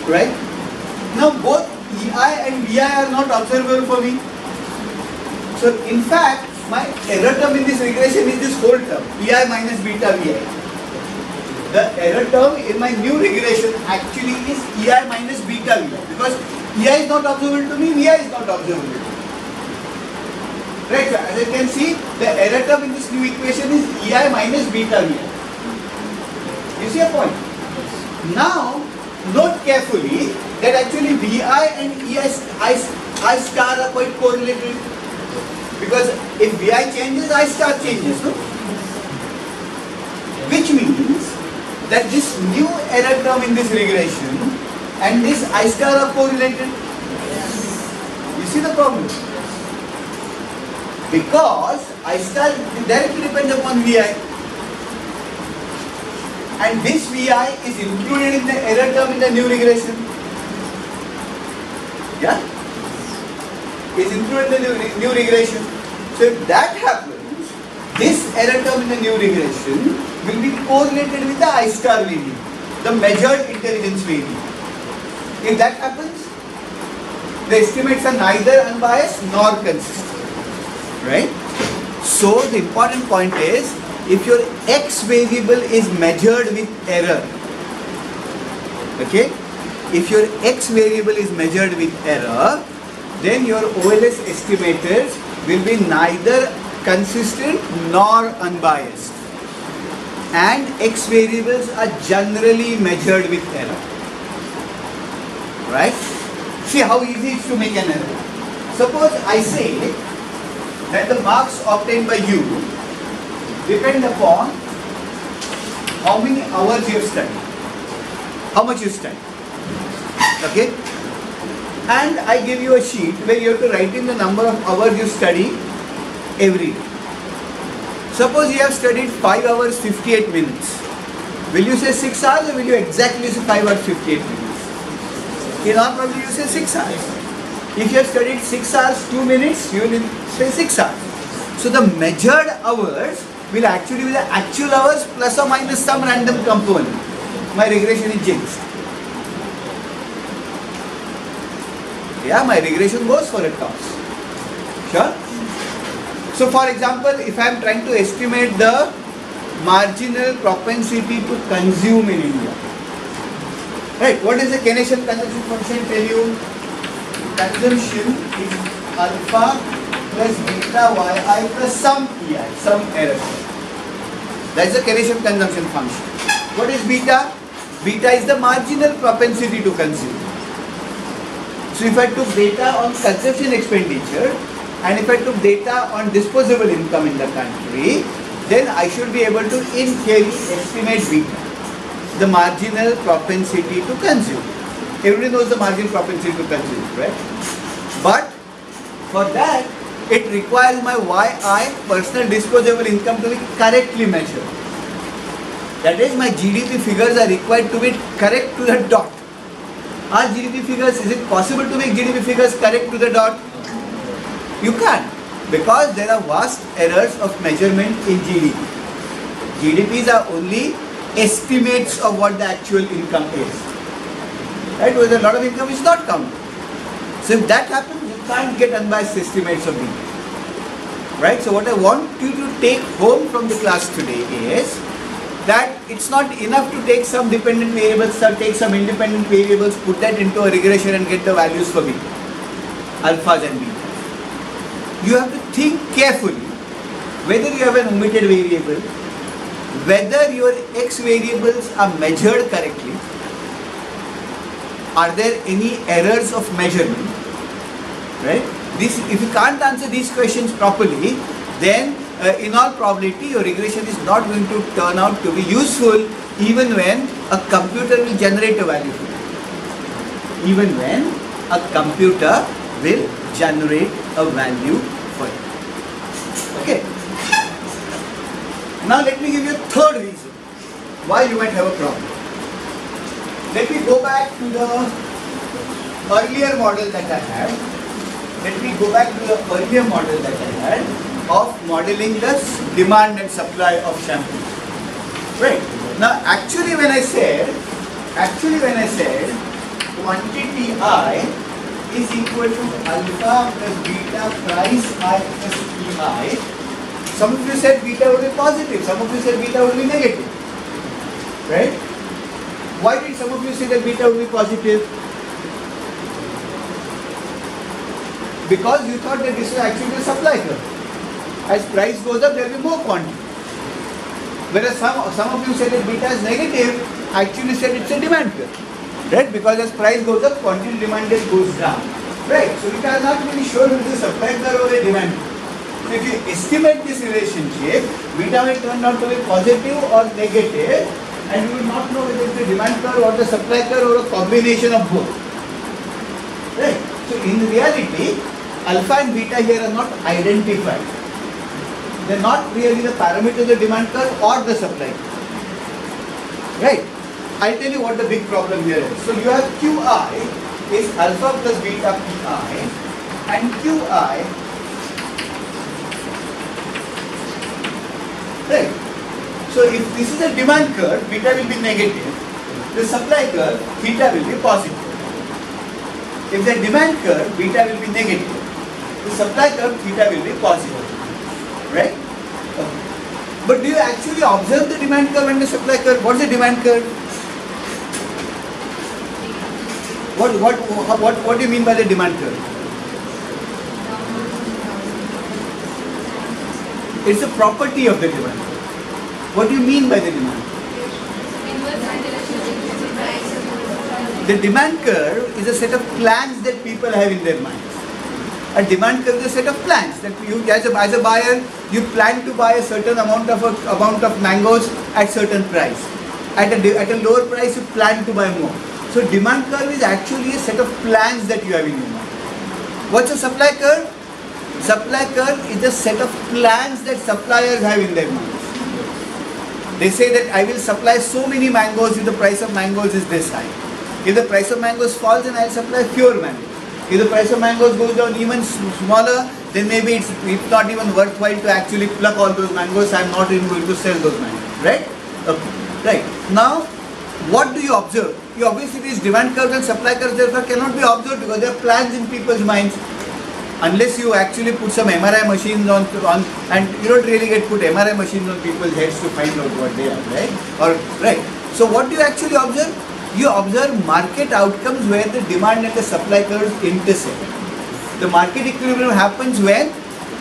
right? Now both EI and VI are not observable for me. So in fact, my error term in this regression is this whole term, EI minus beta VI. The error term in my new regression actually is EI minus beta VI, because EI is not observable to me, VI is not observable to me. Right, so as you can see, the error term in this new equation is EI minus beta VI. You see a point? Now, note carefully that actually VI and I star are quite correlated. Because if VI changes, I star changes, no? Which means that this new error term in this regression and this I star are correlated. You see the problem? Because I star directly depends upon VI. And this VI is included in the error term in the new regression. Yeah? Is included in the new regression. So if that happens, this error term in the new regression will be correlated with the I star variable, the measured intelligence variable. If that happens, the estimates are neither unbiased nor consistent. Right? So the important point is, if your X variable is measured with error, okay? If your X variable is measured with error, then your OLS estimators will be neither consistent nor unbiased. And X variables are generally measured with error. Right? See how easy it is to make an error. Suppose I say that the marks obtained by you depend upon how many hours you have studied, how much you studied. Okay? And I give you a sheet where you have to write in the number of hours you study every day. Suppose you have studied 5 hours 58 minutes. Will you say 6 hours or will you exactly say 5 hours 58 minutes? In all probably you say 6 hours. If you have studied 6 hours 2 minutes, you will say 6 hours. So the measured hours will actually be the actual hours plus or minus some random component. My regression is jinxed. Yeah, my regression goes for a toss. Sure? So for example, if I am trying to estimate the marginal propensity to consume in India. Right, what is the Keynesian consumption function tell you? Consumption is alpha plus beta yi plus some ei, some error. That's the Keynesian consumption function. What is beta? Beta is the marginal propensity to consume. So if I took data on consumption expenditure and if I took data on disposable income in the country, then I should be able to in theory estimate beta, the marginal propensity to consume. Everybody knows the marginal propensity to consume, right? But for that, it requires my YI, personal disposable income, to be correctly measured. That is, my GDP figures are required to be correct to the dot. Are GDP figures, is it possible to make GDP figures correct to the dot? You can't, because there are vast errors of measurement in GDP. GDPs are only estimates of what the actual income is. Right? With a lot of income is not counted. So if that happens, you can't get unbiased estimates of GDP. Right? So what I want you to take home from the class today is that it's not enough to take some dependent variables or take some independent variables, put that into a regression and get the values for beta, alphas and betas. You have to think carefully whether you have an omitted variable, whether your X variables are measured correctly, are there any errors of measurement, right? This, if you can't answer these questions properly, then in all probability your regression is not going to turn out to be useful even when a computer will generate a value for it. Even when a computer will generate a value for it. Okay. Now let me give you a third reason why you might have a problem. Let me go back to the earlier model that I had. Let me go back to the earlier model that I had of modeling the demand and supply of shampoo. Right. Now actually when I said quantity I is equal to alpha plus beta price I plus Pi. Some of you said beta will be positive, some of you said beta will be negative. Right? Why did some of you say that beta will be positive? Because you thought that this is actually the supply curve. As price goes up, there will be more quantity. Whereas some of you said that beta is negative, actually said it's a demand curve. Right? Because as price goes up, quantity demanded goes down. Right? So we are not really sure if it is a supply curve or a demand curve. So if you estimate this relationship, beta will turn out to be positive or negative, and you will not know whether it's the demand curve or the supply curve or a combination of both. Right? So in reality, alpha and beta here are not identified. They are not really the parameter of the demand curve or the supply curve. Right? I'll tell you what the big problem here is. So you have Qi is alpha plus beta Pi, and Qi, right? So if this is a demand curve, beta will be negative. The supply curve, theta will be positive. If the demand curve, beta will be negative. The supply curve, theta will be positive. Right? Okay. But do you actually observe the demand curve and the supply curve? What is the demand curve? What do you mean by the demand curve? It's a property of the demand curve. What do you mean by the demand curve? The demand curve is a set of plans that people have in their minds. A demand curve is a set of plans that you, as a buyer, you plan to buy a certain amount of mangoes at certain price. At a lower price, you plan to buy more. So demand curve is actually a set of plans that you have in your mind. What's a supply curve? Supply curve is a set of plans that suppliers have in their minds. They say that I will supply so many mangoes if the price of mangoes is this high. If the price of mangoes falls, then I'll supply fewer mangoes. If the price of mangoes goes down even smaller, then maybe it's not even worthwhile to actually pluck all those mangoes. I'm not even going to sell those mangoes. Right? Okay. Right. Now, what do you observe? You obviously these demand curves and supply curves therefore cannot be observed because they are plans in people's minds. Unless you actually put some MRI machines on and you don't really get put MRI machines on people's heads to find out what they are, right? Or right. So what do you actually observe? You observe market outcomes where the demand and the supply curves intersect. The market equilibrium happens when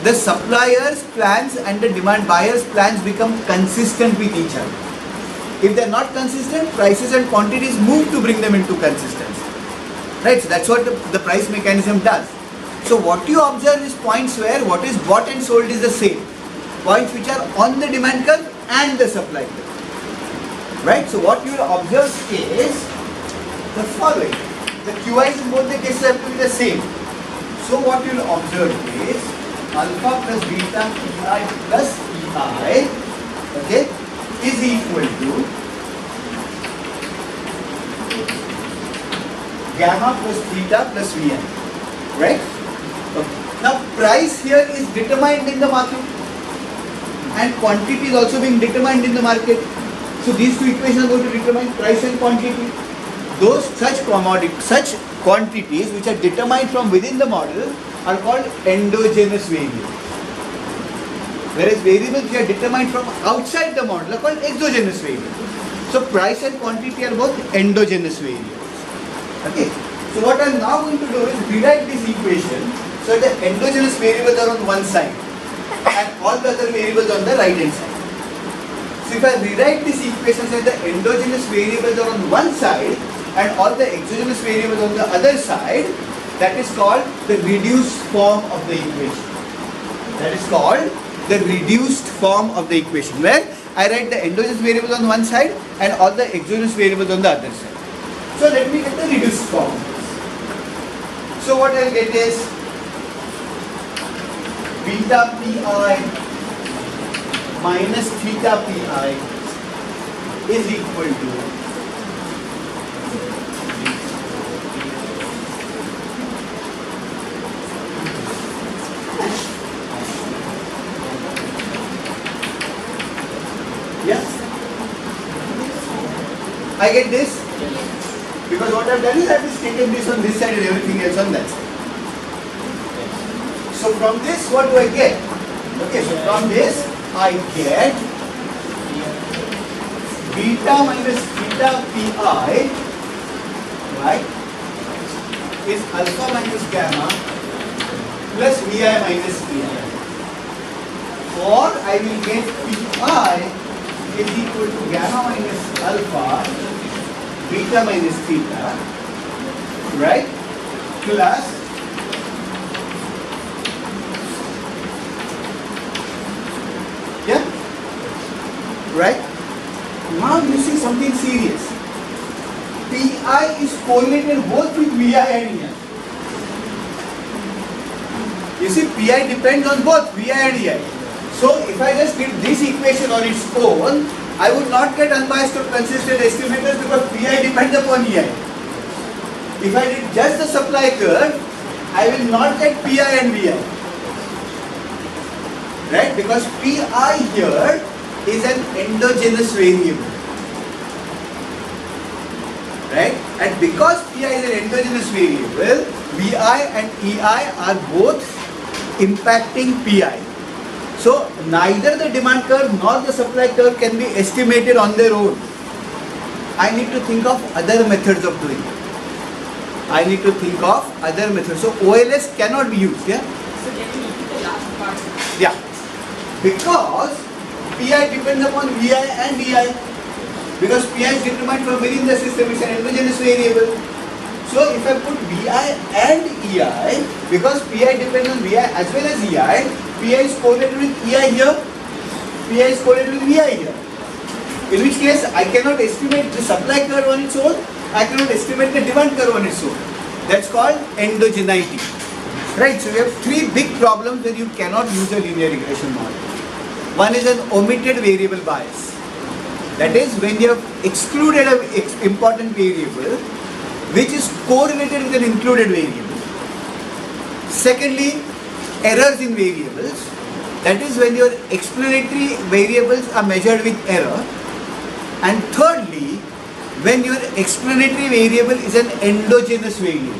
the suppliers' plans and the demand buyers' plans become consistent with each other. If they are not consistent, prices and quantities move to bring them into consistency. Right? So that's what the price mechanism does. So what you observe is points where what is bought and sold is the same. Points which are on the demand curve and the supply curve. Right? So what you will observe is the following. The QIs in both the cases have to be the same. So what you will observe is alpha plus beta Pi plus Pi, okay, is equal to gamma plus theta plus Vn. Right? Okay. Now price here is determined in the market and quantity is also being determined in the market. So these two equations are going to determine price and quantity. Those such quantities which are determined from within the model are called endogenous variables. Whereas variables which are determined from outside the model are called exogenous variables. So price and quantity are both endogenous variables. Okay. So what I am now going to do is rewrite this equation so the endogenous variables are on one side and all the other variables on the right hand side. So if I rewrite this equation so the endogenous variables are on one side and all the exogenous variables on the other side, that is called the reduced form of the equation. That is called the reduced form of the equation, where I write the endogenous variables on one side and all the exogenous variables on the other side. So let me get the reduced form. So what I'll get is beta Pi minus theta Pi is equal to I get this. Because what I've done is I've just taken this on this side and everything else on that side. So from this, what do I get? Okay, so from this, I get beta minus theta pi, right, is alpha minus gamma plus vi minus ei. Or I will get pi is equal to gamma minus alpha, beta minus theta, right, plus right? Now you see something serious. Pi is correlated both with Vi and Ei. You see, Pi depends on both Vi and Ei. So if I just did this equation on its own, I would not get unbiased or consistent estimators because Pi depends upon Ei. If I did just the supply curve, I will not get Pi and Vi. Right? Because Pi here is an endogenous variable, right? And because Pi is an endogenous variable, Vi and Ei are both impacting Pi. So neither the demand curve nor the supply curve can be estimated on their own. I need to think of other methods of doing it. I need to think of other methods. So OLS cannot be used, yeah? So let me repeat the last part. Yeah. Because Pi depends upon Vi and Ei. Because Pi is determined from within the system, it's an endogenous variable. So if I put Vi and Ei, because Pi depends on Vi as well as Ei, Pi is correlated with Ei here, Pi is correlated with Vi here. In which case I cannot estimate the supply curve on its own, I cannot estimate the demand curve on its own. That's called endogeneity. Right, so we have three big problems where you cannot use a linear regression model. One is an omitted variable bias. That is when you have excluded an important variable which is correlated with an included variable. Secondly, errors in variables. That is when your explanatory variables are measured with error. And thirdly, when your explanatory variable is an endogenous variable.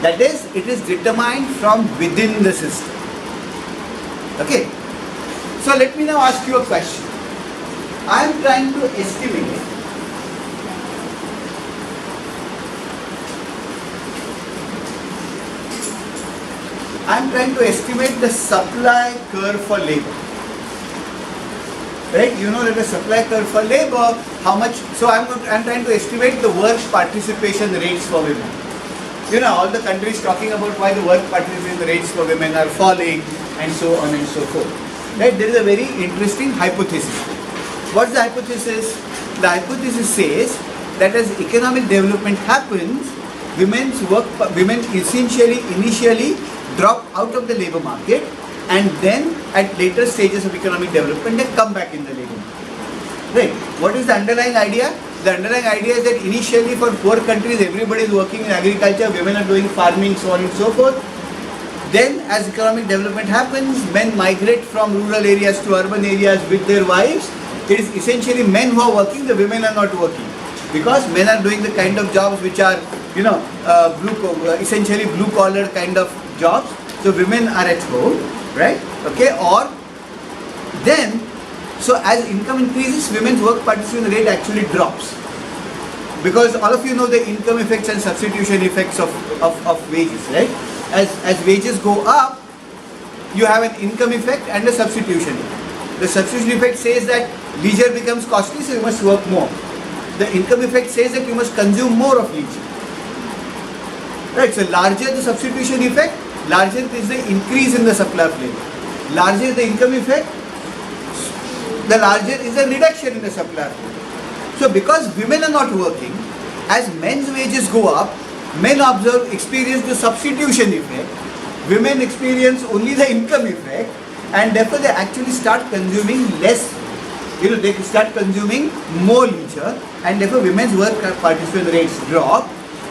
That is, it is determined from within the system. Okay. So let me now ask you a question. I am trying to estimate the supply curve for labor. Right? You know that the supply curve for labor, how much, so I am trying to estimate the work participation rates for women. You know, all the countries talking about why the work participation rates for women are falling and so on and so forth. Right? There is a very interesting hypothesis. What's the hypothesis? The hypothesis says that as economic development happens, women essentially initially drop out of the labor market and then at later stages of economic development they come back in the labor market. Right? What is the underlying idea? The underlying idea is that initially for poor countries everybody is working in agriculture, women are doing farming, so on and so forth. Then as economic development happens, men migrate from rural areas to urban areas with their wives. It is essentially men who are working, the women are not working. Because men are doing the kind of jobs which are, essentially blue collar kind of jobs. So women are at home, right? Okay, or then, so as income increases, women's work participation rate actually drops. Because all of you know the income effects and substitution effects of wages, right? As wages go up, you have an income effect and a substitution effect. The substitution effect says that leisure becomes costly, so you must work more. The income effect says that you must consume more of leisure. Right, so larger the substitution effect, larger is the increase in the supply of labor. Larger the income effect, the larger is the reduction in the supply of labor. So because women are not working, as men's wages go up, men experience the substitution effect, women experience only the income effect, and therefore they actually start consuming less, they start consuming more leisure, and therefore women's work participation rates drop.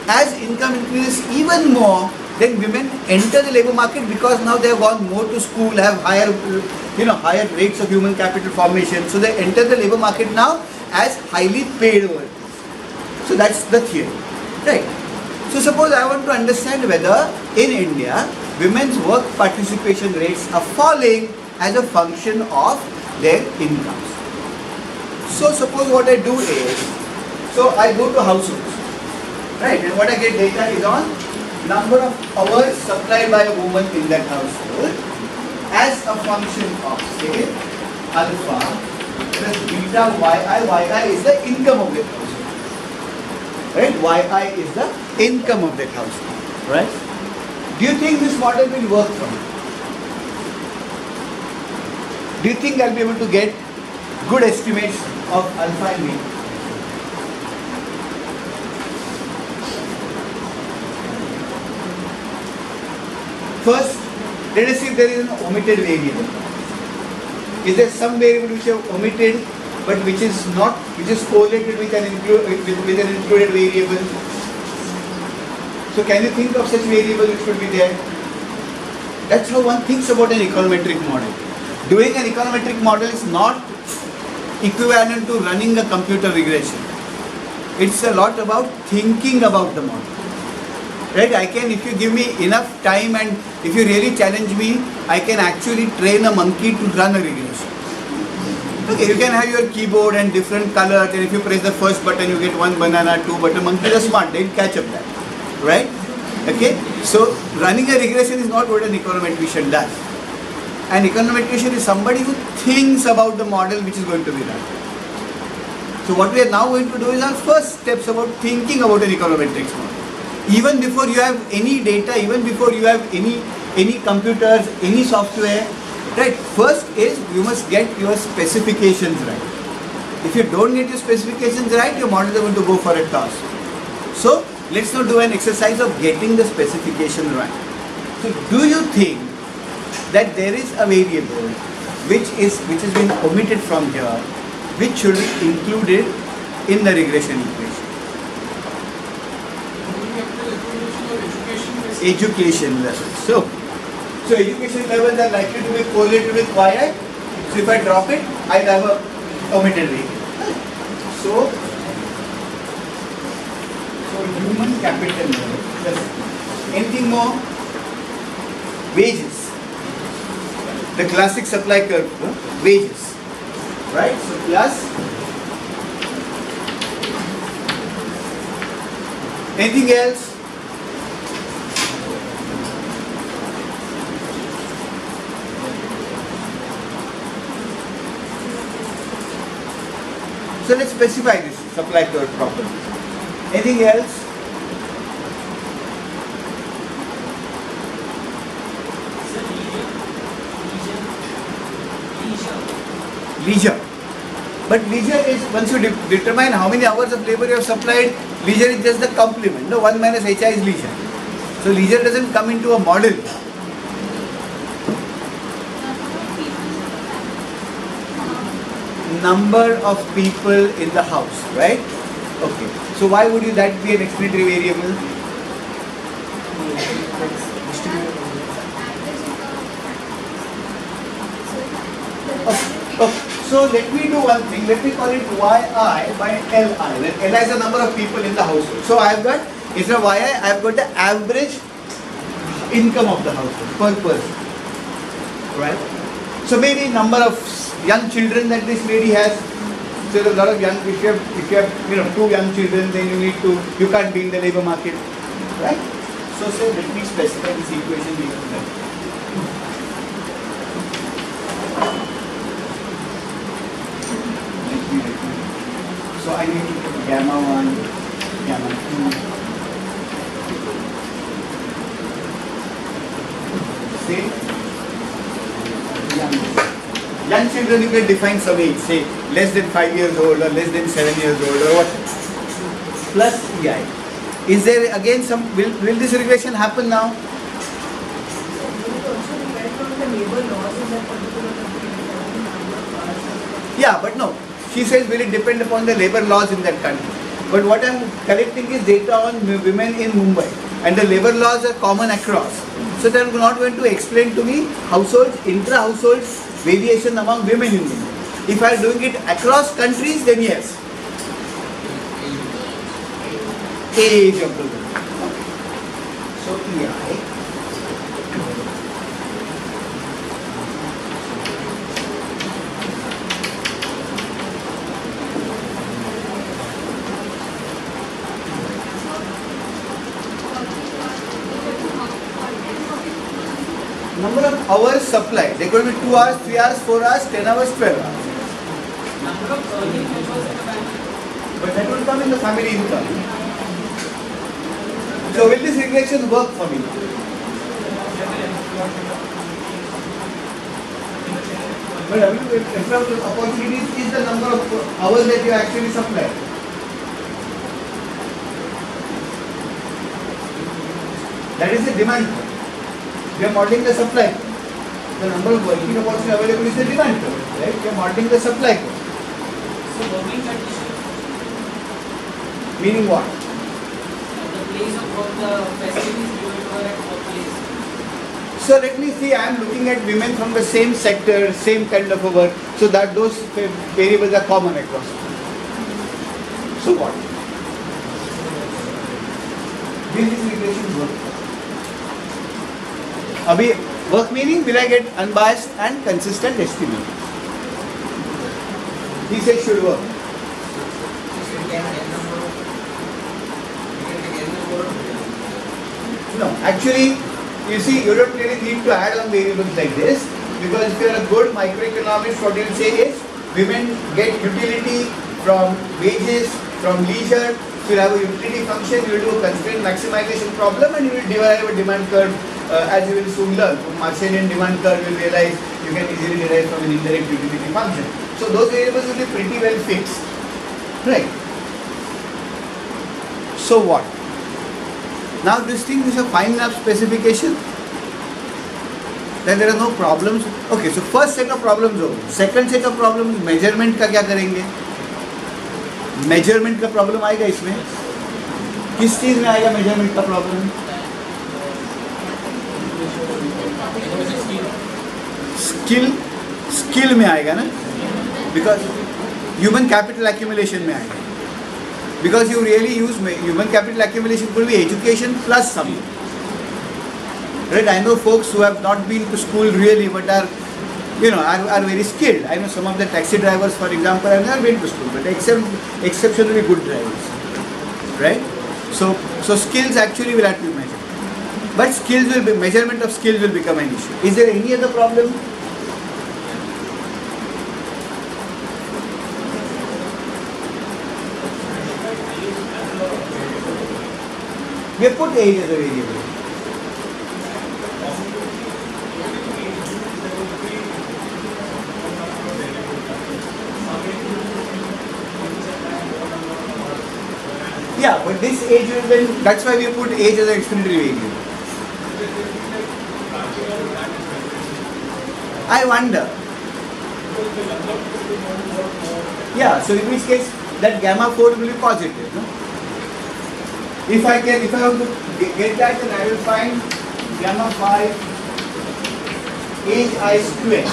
As income increases even more, then women enter the labor market because now they have gone more to school, have higher rates of human capital formation. So they enter the labor market now as highly paid workers. So that's the theory. Right. So suppose I want to understand whether in India women's work participation rates are falling as a function of their incomes. So suppose what I do is, so I go to households, right, and what I get data is on number of hours supplied by a woman in that household as a function of, say, alpha plus beta yi is the income of that household, right, yi is the income of that household, right. Do you think this model will work for me? Do you think I'll be able to get good estimates of alpha and beta? First, let us see if there is an omitted variable. Is there some variable which you have omitted but which is not, which is correlated with an included variable? So can you think of such variable which could be there? That's how one thinks about an econometric model. Doing an econometric model is not equivalent to running a computer regression. It's a lot about thinking about the model. Right? I can, if you give me enough time and if you really challenge me, I can actually train a monkey to run a regression. Okay, you can have your keyboard and different colors, and if you press the first button, you get one banana, two button. Monkeys are smart, they'll catch up that. Right? Okay? So, running a regression is not what an econometrician does. An econometrician is somebody who thinks about the model which is going to be run. So, what we are now going to do is our first steps about thinking about an econometrics model. Even before you have any data, even before you have any computers, any software, right? First is you must get your specifications right. If you don't get your specifications right, your model is going to go for a toss. So let's now do an exercise of getting the specification right. So do you think that there is a variable which has been omitted from here, which should be included in the regression equation? Education levels. So education levels are likely to be correlated with yi. So if I drop it, I'll have a omitted variable. So human capital level. Yes. Anything more? Wages. The classic supply curve. Wages. Right? So plus. Anything else? So let's specify this supply curve properly. Anything else? Leisure. But leisure is, once you determine how many hours of labor you have supplied, leisure is just the complement. No, 1 minus HI is leisure. So leisure doesn't come into a model. Number of people in the house, right? Okay. So why would that be an explanatory variable? Okay. So let me do one thing. Let me call it yi by li. Li is the number of people in the household. So I have got, instead of yi, I have got the average income of the household per person, right? So maybe number of young children that this lady has. So there's a lot of young. If you have 2 young children, then you can't be in the labor market, right? So let me specify this equation here. So I need to put gamma 1, gamma 2. Say young children, you can define some age, say less than 5 years old or less than 7 years old or what. Plus EI. Is there again some, will this regression happen now? Yeah, but no. She says will it depend upon the labor laws in that country. But what I am collecting is data on women in Mumbai. And the labor laws are common across. So they are not going to explain to me households, intra-households, variation among women in Mumbai. If I am doing it across countries, then yes. age of the woman. Okay. So EI. Number of hours supplied. There could be 2 hours, 3 hours, 4 hours, 10 hours, 12 hours. Number of earning members in the family. But that will come in the family income. So will this regression work for me? But number of opportunities is the number of hours that you actually supply. That is the demand. We are modeling the supply. The number of working opportunities available is the demand, right? We are modeling the supply. So working conditions, Meaning what? the place of work, the facilities given to her at workplace. So let me see, I am looking at women from the same sector, same kind of a work, so that those variables are common across. So what? Will this regression work? Abhi, work meaning will I get unbiased and consistent estimate? He says should work. No, actually, you see, you don't really need to add on variables like this, because if you are a good microeconomist, what you will say is women get utility from wages, from leisure. So you have a utility function, you will do a constraint maximization problem, and you will derive a demand curve, as you will soon learn. From Marshallian demand curve, you will realize you can easily derive from an indirect utility function. So those variables will be pretty well fixed, right? So what? Now this thing is a fine enough specification. Then there are no problems. Okay, so first set of problems over. Second set of problems, measurement का क्या करेंगे? Measurement का problem आएगा इसमें. किस चीज में आएगा measurement का problem? Skill में आएगा ना? Because human capital accumulation में आएगा. Because you really use human capital accumulation could be education plus something. Right? I know folks who have not been to school really, but are very skilled. I know some of the taxi drivers, for example, have never been to school, but exceptionally good drivers. Right? So skills actually will have to be measured. But measurement of skills will become an issue. Is there any other problem? We have put age as a variable. Yeah, but this age will then, that's why we have put age as an explanatory variable. I wonder. Yeah, so in which case that gamma 4 will be positive, no? If I want to get that, then I will find gamma 5 age I square.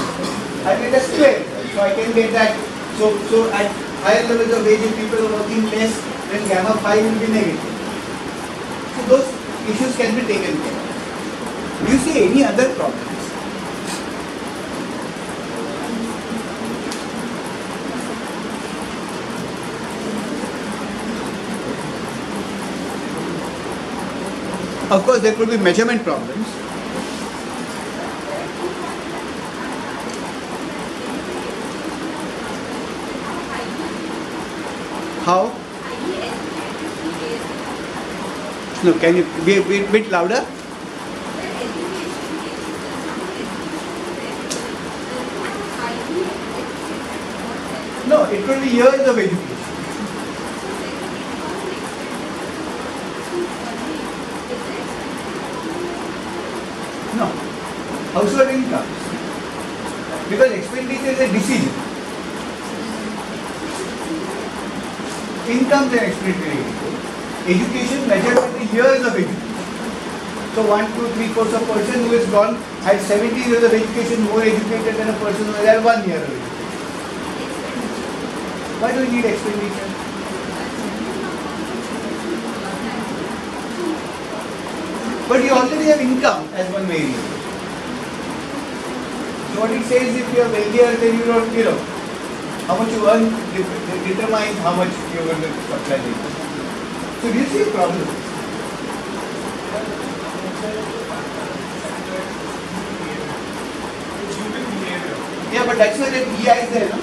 I get a square, so I can get that. So at higher levels of age, if people are working less, then gamma 5 will be negative. So those issues can be taken care of. Do you see any other problems? Of course, there could be measurement problems. How? No, can you be a bit louder? No, it could be years of education. No. Household income. Because expenditure is a decision. Income is an explanatory variable. Education measured by the years of education. So 1, 2, 3, 4, a person who has gone had 70 years of education more educated than a person who has had 1 year of education. Why do we need expenditure? but you already have income as one variable. So what it says, if you are wealthier, then you don't, how much you earn determines how much you are going to supply the income. So do you see a problem? Yeah, but that's why that EI is there, no?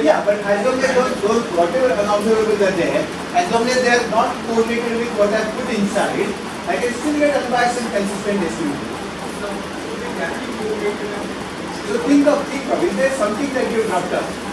Yeah, but as long as those whatever unobservables are there, as long as they are not correlated with what I put inside, I can still get unbiased and consistent estimate. So think of, is there something that you dropped up?